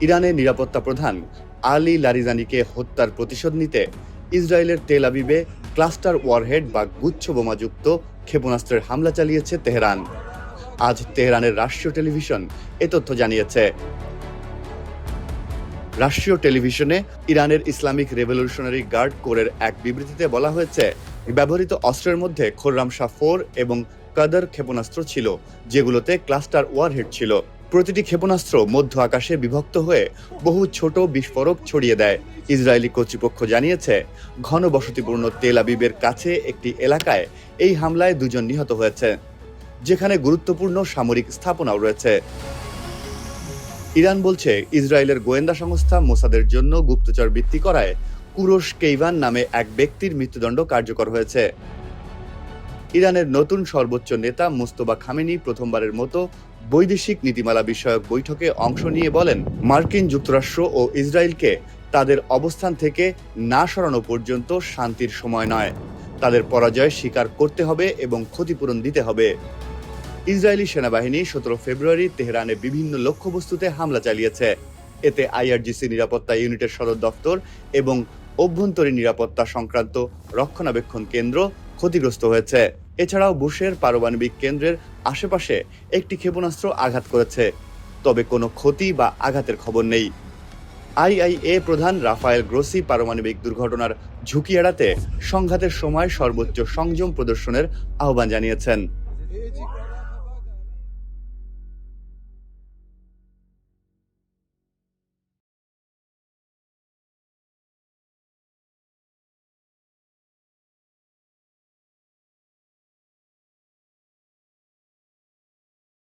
ইরানের নিরাপত্তা প্রধান আলী লারিজানিকে হত্যার প্রতিশোধ নিতে ইসরায়েলের তেল আবিবে ক্লাস্টার ওয়ারহেড বা গুচ্ছ বোমাযুক্ত ক্ষেপণাস্ত্রের হামলা চালিয়েছে তেহরান। আজ তেহরানের রাষ্ট্রীয় টেলিভিশন এ তথ্য জানিয়েছে। রাষ্ট্রীয় টেলিভিশনে ইরানের ইসলামিক রেভলিউশনারি গার্ড কোরের এক বিবৃতিতে বলা হয়েছে, ব্যবহৃত অস্ত্রের মধ্যে খোররাম শাহ 4 এবং কাদার ক্ষেপণাস্ত্র ছিল, যেগুলোতে ক্লাস্টার ওয়ারহেড ছিল। প্রতিটি ক্ষেপণাস্ত্র মধ্য আকাশে বিভক্ত হয়ে বহু ছোট বিস্ফোরক ছড়িয়ে দেয়। ইসরায়েলি কর্তৃপক্ষ জানিয়েছে, ঘনবসতিপূর্ণ তেল আবিবের কাছে একটি এলাকায় এই হামলায় 2 জন নিহত হয়েছে, যেখানে গুরুত্বপূর্ণ সামরিক স্থাপনাও রয়েছে। ইরান বলছে, ইসরায়েলের গোয়েন্দা সংস্থা মোসাদের জন্য গুপ্তচর বৃত্তি করায় কুরোশ কেইভান নামে এক ব্যক্তির মৃত্যুদণ্ড কার্যকর হয়েছে। ইরানের নতুন সর্বোচ্চ নেতা মুস্তফা খামেনি প্রথমবারের মতো বৈদেশিক নীতিমালা বিষয়ক বৈঠকে অংশ নিয়ে বলেন, মার্কিন যুক্তরাষ্ট্র ও ইসরায়েলকে তাদের অবস্থান থেকে না সরানো পর্যন্ত শান্তির সময় নয়। তাদের পরাজয় স্বীকার করতে হবে এবং ক্ষতিপূরণ দিতে হবে। ইসরায়েলি সেনাবাহিনী 17 ফেব্রুয়ারি তেহরানে বিভিন্ন লক্ষ্যবস্তুতে হামলা চালিয়েছে। এতে আইআরজিসি নিরাপত্তা ইউনিটের সদর দফতর এবং অভ্যন্তরীণ নিরাপত্তা সংক্রান্ত রক্ষণাবেক্ষণ কেন্দ্র ক্ষতিগ্রস্ত হয়েছে। এছাড়াও বুশের পারমাণবিক কেন্দ্রের আশেপাশে একটি ক্ষেপণাস্ত্র আঘাত করেছে, তবে কোনো ক্ষতি বা আঘাতের খবর নেই। আইআইএ প্রধান রাফায়েল গ্রোসি পারমাণবিক দুর্ঘটনার ঝুঁকি এড়াতে সংঘাতের সময় সর্বোচ্চ সংযম প্রদর্শনের আহ্বান জানিয়েছেন।